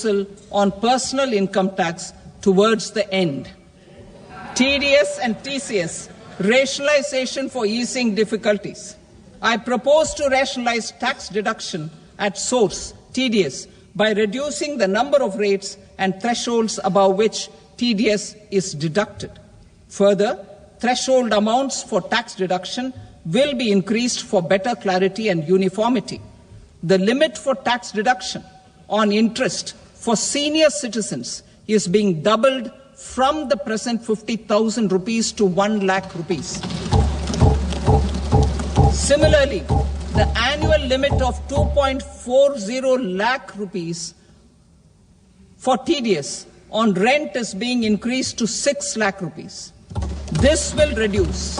on personal income tax towards the end. TDS and TCS, rationalization for easing difficulties. I propose to rationalize tax deduction at source, TDS, by reducing the number of rates and thresholds above which TDS is deducted. Further, threshold amounts for tax deduction will be increased for better clarity and uniformity. The limit for tax deduction on interest for senior citizens is being doubled from the present 50,000 rupees to 1 lakh rupees. Similarly, the annual limit of 2.40 lakh rupees for TDS on rent is being increased to 6 lakh rupees. This will reduce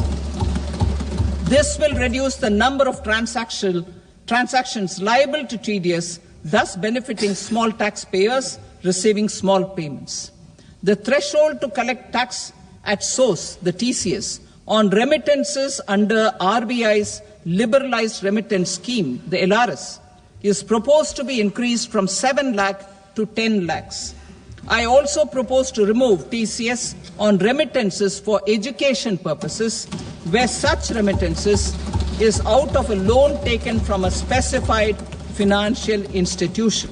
the number of transactions liable to TDS, thus benefiting small taxpayers receiving small payments. The threshold to collect tax at source, the TCS, on remittances under RBI's liberalized remittance scheme, the LRS, is proposed to be increased from 7 lakh to 10 lakhs. I also propose to remove TCS on remittances for education purposes, where such remittances is out of a loan taken from a specified financial institution.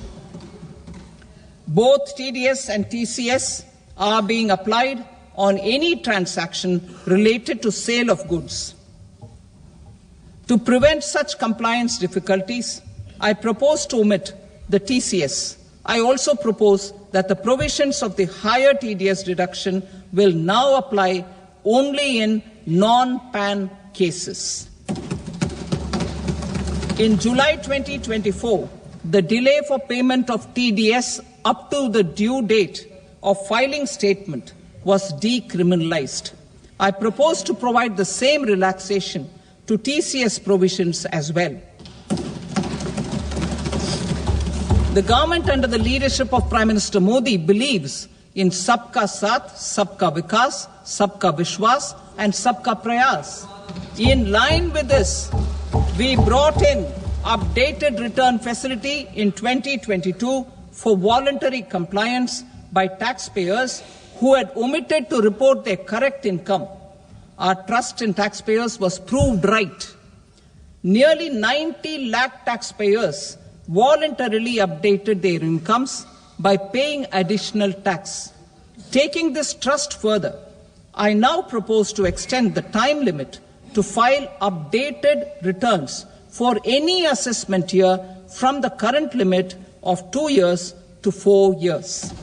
Both TDS and TCS are being applied on any transaction related to sale of goods. To prevent such compliance difficulties, I propose to omit the TCS. I also propose that the provisions of the higher TDS deduction will now apply only in non-PAN cases. In July 2024, the delay for payment of TDS up to the due date of filing statement was decriminalized. I propose to provide the same relaxation to TCS provisions as well. The government under the leadership of Prime Minister Modi believes in Sabka Saath, Sabka Vikas, Sabka Vishwas and Sabka Prayas. In line with this, we brought in updated return facility in 2022 for voluntary compliance by taxpayers who had omitted to report their correct income. Our trust in taxpayers was proved right. Nearly 90 lakh taxpayers voluntarily updated their incomes by paying additional tax. Taking this trust further, I now propose to extend the time limit to file updated returns for any assessment year from the current limit of 2 years to 4 years.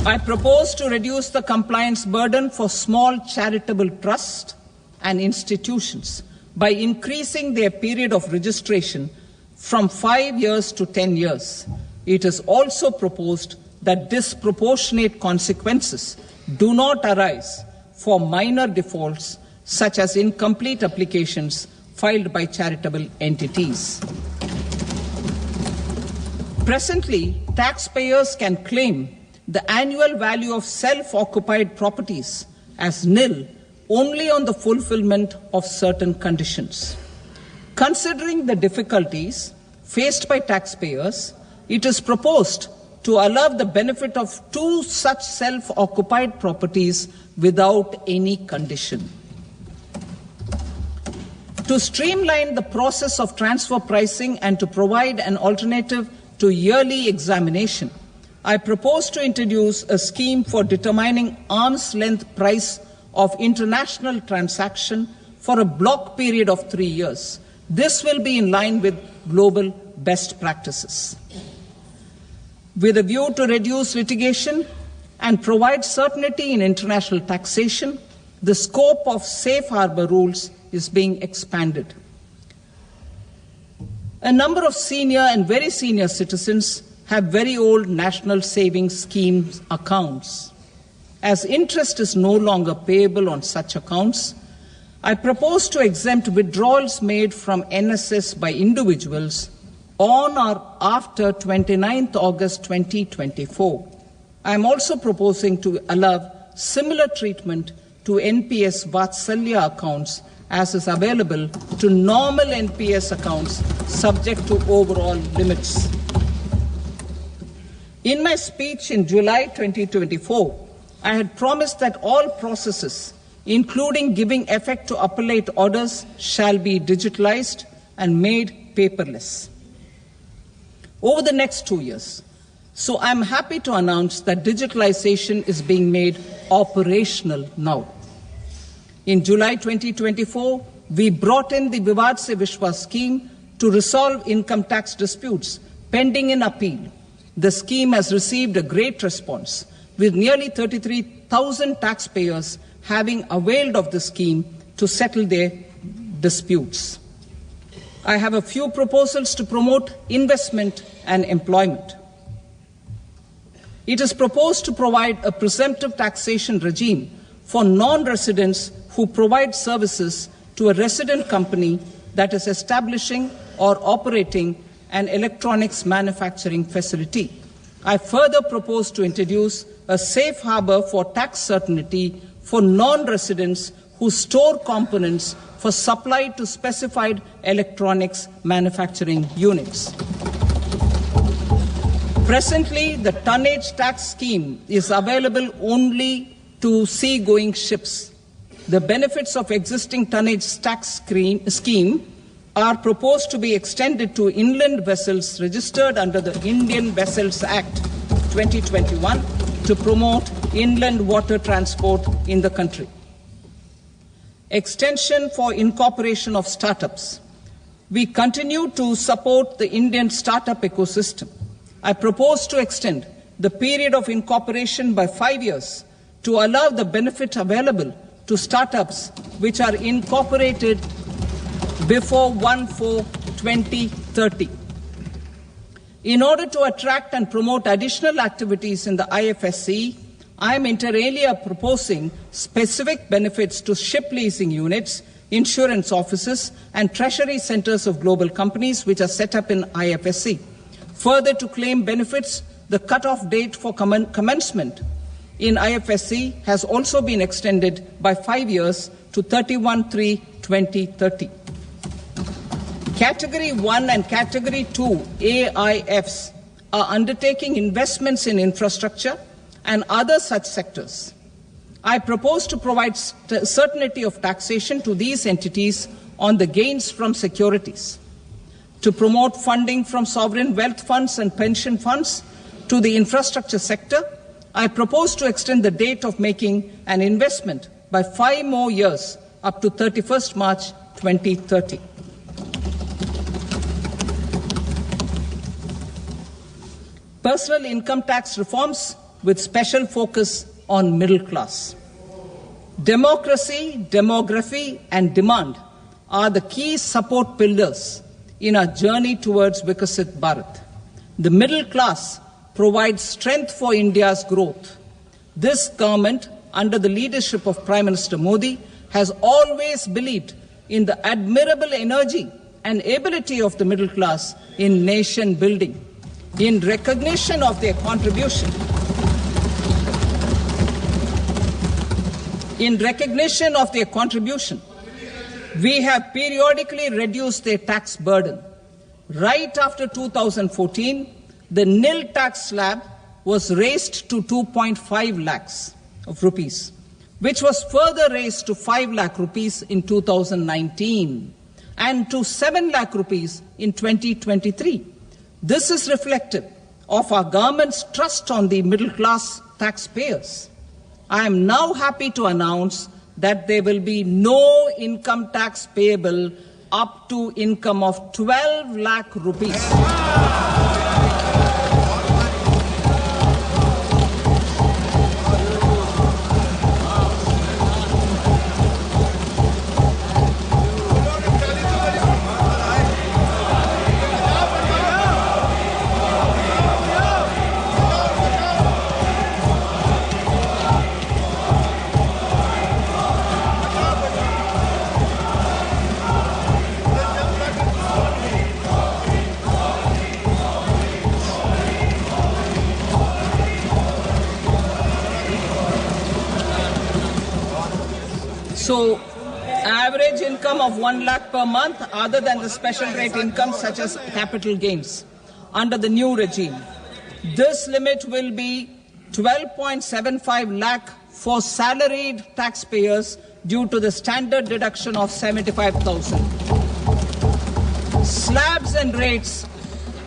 I propose to reduce the compliance burden for small charitable trusts and institutions by increasing their period of registration from 5 years to 10 years. It is also proposed that disproportionate consequences do not arise for minor defaults such as incomplete applications filed by charitable entities. Presently, taxpayers can claim the annual value of self-occupied properties as nil only on the fulfillment of certain conditions. Considering the difficulties faced by taxpayers, it is proposed to allow the benefit of 2 such self-occupied properties without any condition. To streamline the process of transfer pricing and to provide an alternative to yearly examination, I propose to introduce a scheme for determining arm's length price of international transaction for a block period of 3 years. This will be in line with global best practices. With a view to reduce litigation and provide certainty in international taxation, the scope of safe harbor rules is being expanded. A number of senior and very senior citizens have very old national savings schemes accounts. As interest is no longer payable on such accounts, I propose to exempt withdrawals made from NSS by individuals on or after 29th August 2024. I am also proposing to allow similar treatment to NPS Vatsalya accounts as is available to normal NPS accounts subject to overall limits. In my speech in July 2024, I had promised that all processes, including giving effect to appellate orders, shall be digitalized and made paperless over the next 2 years. So I'm happy to announce that digitalization is being made operational now. In July 2024, we brought in the Vivad Se Vishwas scheme to resolve income tax disputes pending in appeal. The scheme has received a great response, with nearly 33,000 taxpayers having availed of the scheme to settle their disputes. I have a few proposals to promote investment and employment. It is proposed to provide a presumptive taxation regime for non-residents who provide services to a resident company that is establishing or operating an electronics manufacturing facility. I further propose to introduce a safe harbor for tax certainty for non-residents who store components for supply to specified electronics manufacturing units. Presently, the tonnage tax scheme is available only to sea-going ships. The benefits of existing tonnage tax scheme are proposed to be extended to inland vessels registered under the Indian Vessels Act 2021 to promote inland water transport in the country. Extension for incorporation of startups. We continue to support the Indian startup ecosystem. I propose to extend the period of incorporation by 5 years to allow the benefit available to startups which are incorporated before 1/4/2030. In order to attract and promote additional activities in the IFSC, I am inter alia proposing specific benefits to ship leasing units, insurance offices, and treasury centers of global companies which are set up in IFSC. Further, to claim benefits, the cut-off date for commencement in IFSC has also been extended by 5 years to 31/3/2030. Category 1 and Category 2 AIFs are undertaking investments in infrastructure and other such sectors. I propose to provide certainty of taxation to these entities on the gains from securities, to promote funding from sovereign wealth funds and pension funds to the infrastructure sector. I propose to extend the date of making an investment by 5 more years up to 31st March 2030. Personal income tax reforms with special focus on middle class. Democracy, demography, and demand are the key support pillars in our journey towards Vikasit Bharat. The middle class provides strength for India's growth. This government, under the leadership of Prime Minister Modi, has always believed in the admirable energy and ability of the middle class in nation building. In recognition of their contribution, we have periodically reduced their tax burden. Right after 2014, the nil tax slab was raised to 2.5 lakhs of rupees, which was further raised to 5 lakh rupees in 2019 and to 7 lakh rupees in 2023. This is reflective of our government's trust on the middle class taxpayers. I am now happy to announce that there will be no income tax payable up to income of 12 lakh rupees. So, average average income of 1 lakh per month other than the special rate income such as capital gains under the new regime. This limit will be 12.75 lakh for salaried taxpayers due to the standard deduction of 75,000. Slabs and rates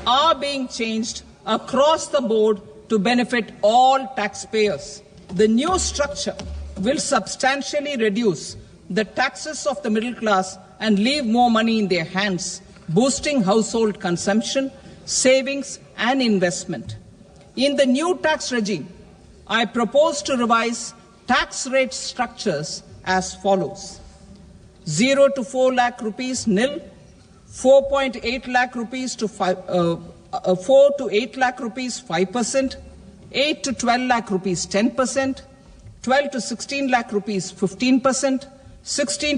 are being changed across the board to benefit all taxpayers. The new structure will substantially reduce the taxes of the middle class and leave more money in their hands, boosting household consumption, savings, and investment. In the new tax regime, I propose to revise tax rate structures as follows: 0 to 4 lakh rupees nil, 4.8 lakh rupees to 4 to 8 lakh rupees 5%, 8 to 12 lakh rupees 10%, 12 to 16 lakh rupees 15%, 16 to